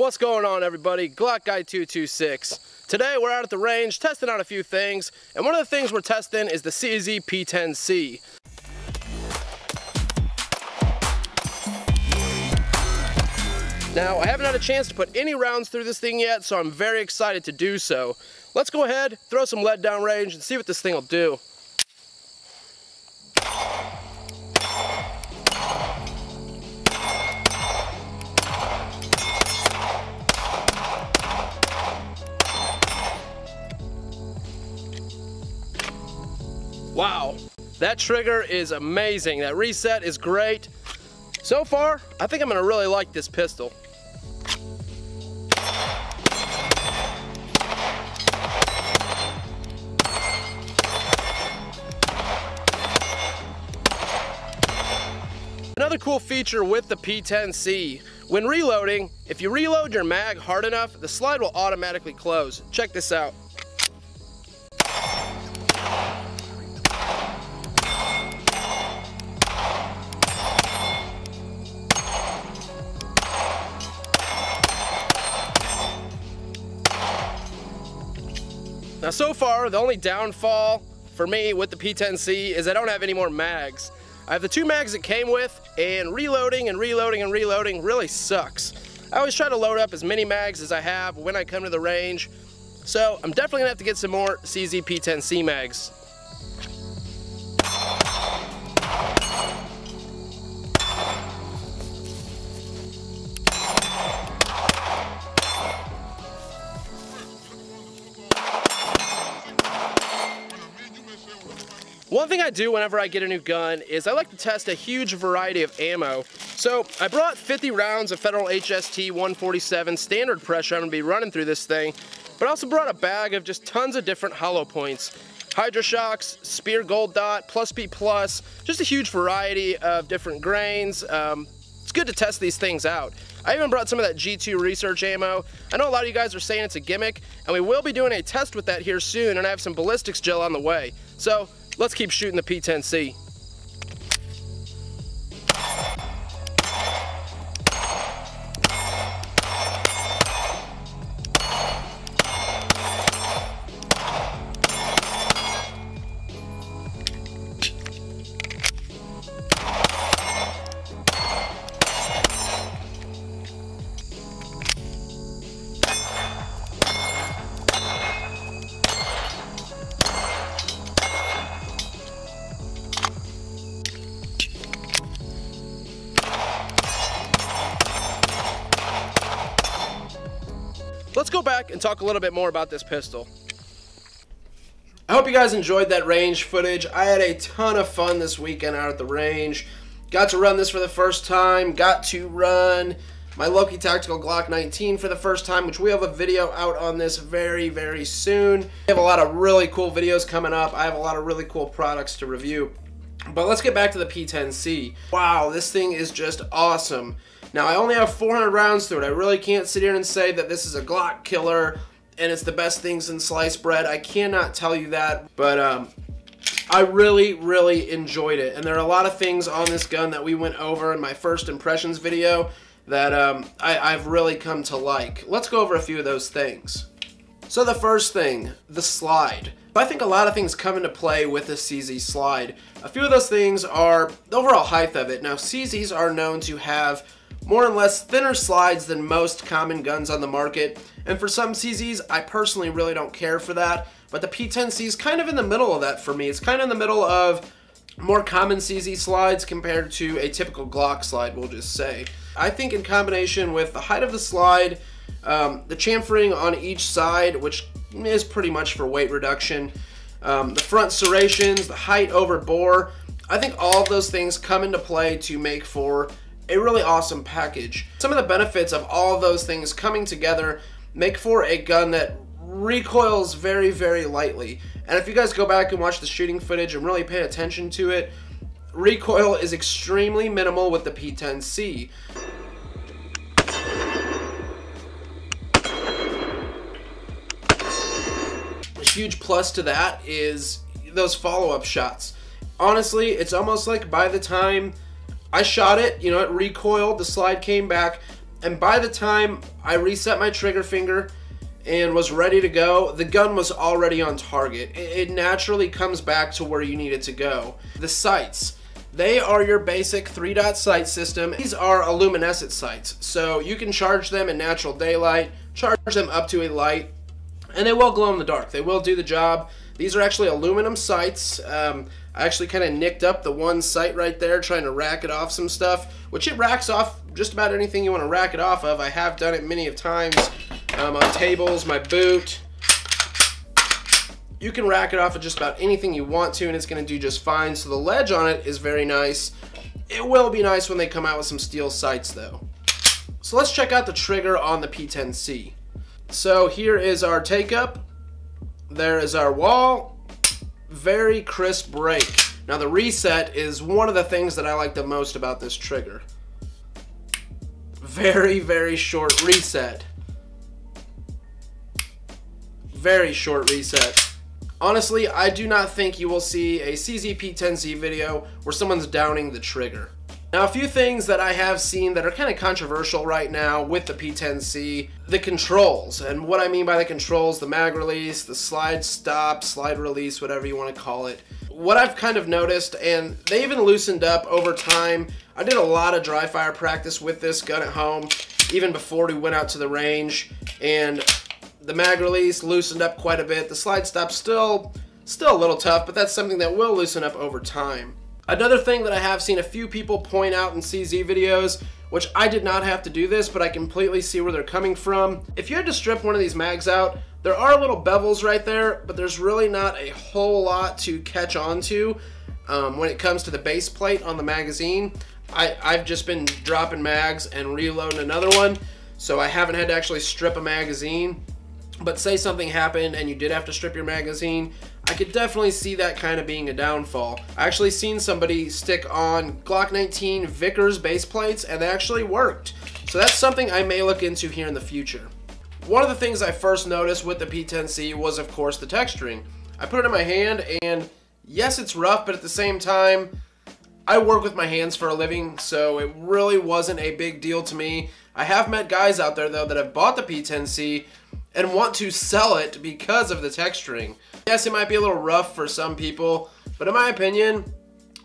What's going on, everybody? Glock Guy 226. Today we're out at the range testing out a few things, and one of the things we're testing is the CZ P10c. Now, I haven't had a chance to put any rounds through this thing yet, so I'm very excited to do so. Let's go ahead, throw some lead down range, and see what this thing will do. Wow, that trigger is amazing. That reset is great. So far, I think I'm gonna really like this pistol. Another cool feature with the P10c, when reloading, if you reload your mag hard enough, the slide will automatically close. Check this out. Now so far, the only downfall for me with the P10c is I don't have any more mags. I have the 2 mags it came with, and reloading and reloading and reloading really sucks. I always try to load up as many mags as I have when I come to the range, so I'm definitely gonna have to get some more CZ P10c mags. One thing I do whenever I get a new gun is I like to test a huge variety of ammo. So I brought 50 rounds of Federal HST 147 standard pressure I'm going to be running through this thing, but I also brought a bag of just tons of different hollow points. Hydra-Shocks, Spear Gold Dot, Plus P Plus, just a huge variety of different grains. It's good to test these things out. I even brought some of that G2 research ammo. I know a lot of you guys are saying it's a gimmick, and we will be doing a test with that here soon, and I have some ballistics gel on the way. So let's keep shooting the P10c. Let's go back and talk a little bit more about this pistol. I hope you guys enjoyed that range footage. I had a ton of fun this weekend out at the range. Got to run this for the first time. Got to run my Loki Tactical Glock 19 for the first time, which we have a video out on this very, very soon. We have a lot of really cool videos coming up. I have a lot of really cool products to review. But let's get back to the P10c. Wow, this thing is just awesome. Now, I only have 400 rounds through it. I really can't sit here and say that this is a Glock killer and it's the best thing since sliced bread. I cannot tell you that, but I really, really enjoyed it. And there are a lot of things on this gun that we went over in my first impressions video that I've really come to like. Let's go over a few of those things. So the first thing, the slide. I think a lot of things come into play with the CZ slide. A few of those things are the overall height of it. Now, CZs are known to have more or less thinner slides than most common guns on the market, and for some CZs, I personally really don't care for that, but the P10c is kind of in the middle of that for me. It's kind of in the middle of more common CZ slides compared to a typical Glock slide, we'll just say. I think in combination with the height of the slide, the chamfering on each side, which is pretty much for weight reduction, the front serrations, the height over bore, I think all of those things come into play to make for a really awesome package. Some of the benefits of all of those things coming together make for a gun that recoils very, very lightly. And if you guys go back and watch the shooting footage and really pay attention to it, recoil is extremely minimal with the P10c. A huge plus to that is those follow-up shots. Honestly, it's almost like by the time I shot it, you know, it recoiled, the slide came back, And by the time I reset my trigger finger and was ready to go, the gun was already on target. It naturally comes back to where you need it to go. The sights, they are your basic 3-dot sight system. These are a luminescent sights, so you can charge them in natural daylight, charge them up to a light, and they will glow in the dark. They will do the job. These are actually aluminum sights. I actually kind of nicked up the one sight right there trying to rack it off some stuff, which it racks off just about anything you want to rack it off of. I have done it many of times on tables, my boot. You can rack it off of just about anything you want to, and it's going to do just fine. So the ledge on it is very nice. It will be nice when they come out with some steel sights though. So let's check out the trigger on the P10c. So here is our take up. There is our wall. Very crisp break. Now the reset is one of the things that I like the most about this trigger. Very, very short reset. Very short reset. Honestly, I do not think you will see a CZ P10c video where someone's downing the trigger. Now, a few things that I have seen that are kind of controversial right now with the P10c, the controls. And what I mean by the controls, the mag release, the slide stop, slide release, whatever you want to call it. What I've kind of noticed, and they even loosened up over time. I did a lot of dry fire practice with this gun at home, even before we went out to the range, and the mag release loosened up quite a bit. The slide stop still a little tough, but that's something that will loosen up over time. Another thing that I have seen a few people point out in CZ videos, which I did not have to do this, but I completely see where they're coming from. If you had to strip one of these mags out, there are little bevels right there, but there's really not a whole lot to catch on to when it comes to the base plate on the magazine. I've just been dropping mags and reloading another one, so I haven't had to actually strip a magazine. But say something happened and you did have to strip your magazine, I could definitely see that kind of being a downfall. I actually seen somebody stick on Glock 19 Vickers base plates and they actually worked. So that's something I may look into here in the future. One of the things I first noticed with the P10c was, of course, the texturing. I put it in my hand and yes, it's rough, but at the same time, I work with my hands for a living, so it really wasn't a big deal to me. I have met guys out there though that have bought the P10c and want to sell it because of the texturing. Yes, it might be a little rough for some people, but in my opinion,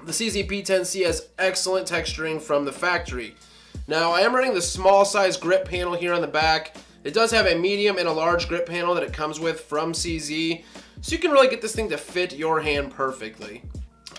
the CZ P10c has excellent texturing from the factory. Now, I am running the small size grip panel here on the back. It does have a medium and a large grip panel that it comes with from CZ, so you can really get this thing to fit your hand perfectly.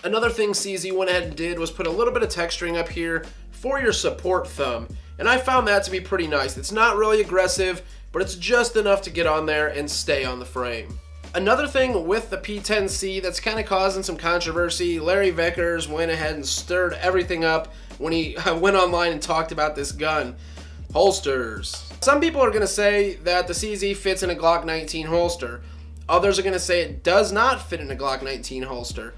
Another thing CZ went ahead and did was put a little bit of texturing up here for your support thumb, and I found that to be pretty nice. It's not really aggressive, but it's just enough to get on there and stay on the frame. Another thing with the P10c that's kind of causing some controversy, Larry Vickers went ahead and stirred everything up when he went online and talked about this gun. Holsters. Some people are going to say that the CZ fits in a Glock 19 holster. Others are going to say it does not fit in a Glock 19 holster.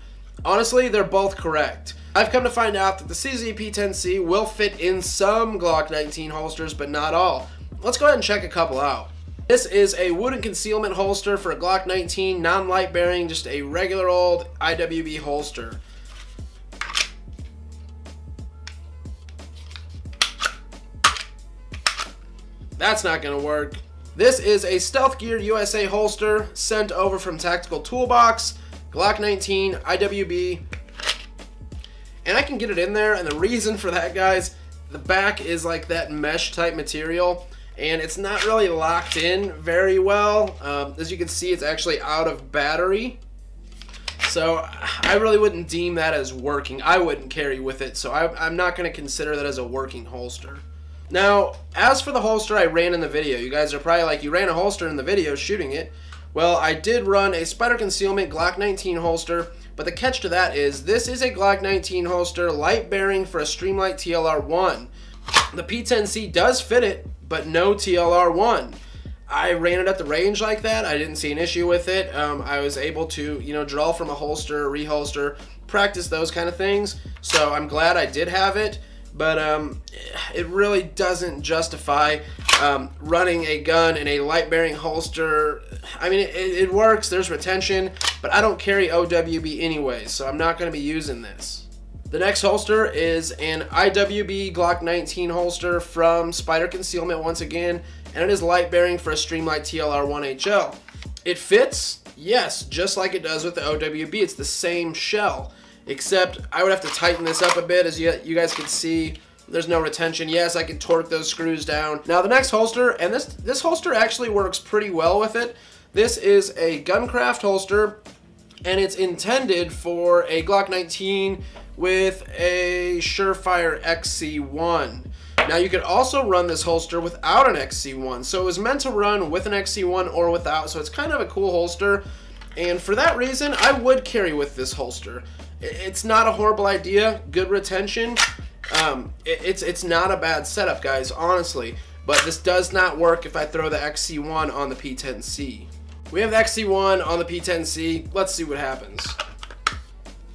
Honestly, they're both correct. I've come to find out that the CZ P10c will fit in some Glock 19 holsters, but not all. Let's go ahead and check a couple out. This is a wood and concealment holster for a Glock 19, non-light bearing, just a regular old IWB holster. That's not gonna work. This is a Stealth Gear USA holster sent over from Tactical Toolbox, Glock 19, IWB, and I can get it in there, and the reason for that, guys, the back is like that mesh type material, and it's not really locked in very well. As you can see, it's actually out of battery, so I really wouldn't deem that as working. I wouldn't carry with it, so I'm not going to consider that as a working holster. Now, as for the holster I ran in the video, you guys are probably like, you ran a holster in the video shooting it. Well, I did run a Spider Concealment Glock 19 holster, but the catch to that is this is a Glock 19 holster, light bearing for a Streamlight TLR1. The P10c does fit it, but no TLR1. I ran it at the range like that. I didn't see an issue with it. I was able to, draw from a holster, reholster, practice those kind of things. So I'm glad I did have it, but it really doesn't justify running a gun in a light-bearing holster. I mean, it works. There's retention, but I don't carry OWB anyway, so I'm not going to be using this. The next holster is an IWB Glock 19 holster from Spider Concealment once again, and it is light bearing for a Streamlight TLR 1HL. It fits, yes, just like it does with the OWB. It's the same shell, except I would have to tighten this up a bit. As you guys can see, there's no retention. Yes, I can torque those screws down. Now the next holster, and this holster actually works pretty well with it. This is a Guncraft holster, and it's intended for a Glock 19 with a Surefire XC1. Now you could also run this holster without an XC1, so it was meant to run with an XC1 or without, so it's kind of a cool holster, and for that reason I would carry with this holster. It's not a horrible idea, good retention. It's not a bad setup, guys, honestly, but this does not work if I throw the XC1 on the P10c. We have the XC1 on the P10c. Let's see what happens.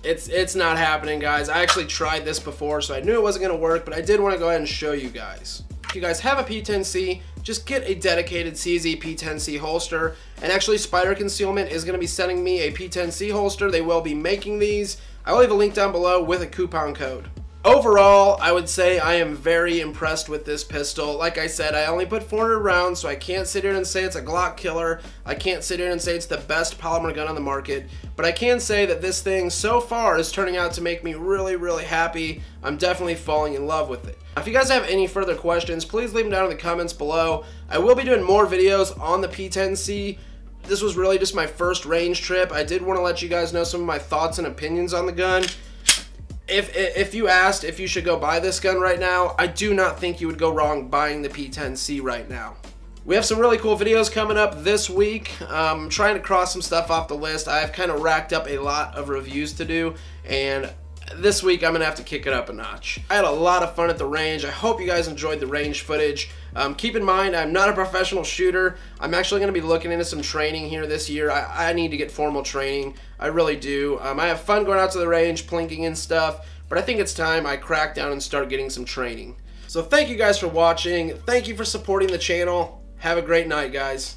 It's not happening, guys. I actually tried this before, so I knew it wasn't going to work, but I did want to go ahead and show you guys. If you guys have a P10c, just get a dedicated CZ P10c holster, and actually Spider Concealment is going to be sending me a P10c holster. They will be making these. I will leave a link down below with a coupon code. Overall, I would say I am very impressed with this pistol. Like I said, I only put 400 rounds, so I can't sit here and say it's a Glock killer. I can't sit here and say it's the best polymer gun on the market, but I can say that this thing so far is turning out to make me really, really happy. I'm definitely falling in love with it. If you guys have any further questions, please leave them down in the comments below. I will be doing more videos on the P10c. This was really just my first range trip. I did want to let you guys know some of my thoughts and opinions on the gun. If you asked if you should go buy this gun right now, I do not think you would go wrong buying the P10c right now. We have some really cool videos coming up this week. I'm trying to cross some stuff off the list. I've kind of racked up a lot of reviews to do, and this week I'm gonna have to kick it up a notch. I had a lot of fun at the range. I hope you guys enjoyed the range footage. Keep in mind, I'm not a professional shooter. I'm actually gonna be looking into some training here this year. I need to get formal training. I really do. I have fun going out to the range, plinking and stuff, but I think it's time I crack down and start getting some training. So thank you guys for watching. Thank you for supporting the channel. Have a great night, guys.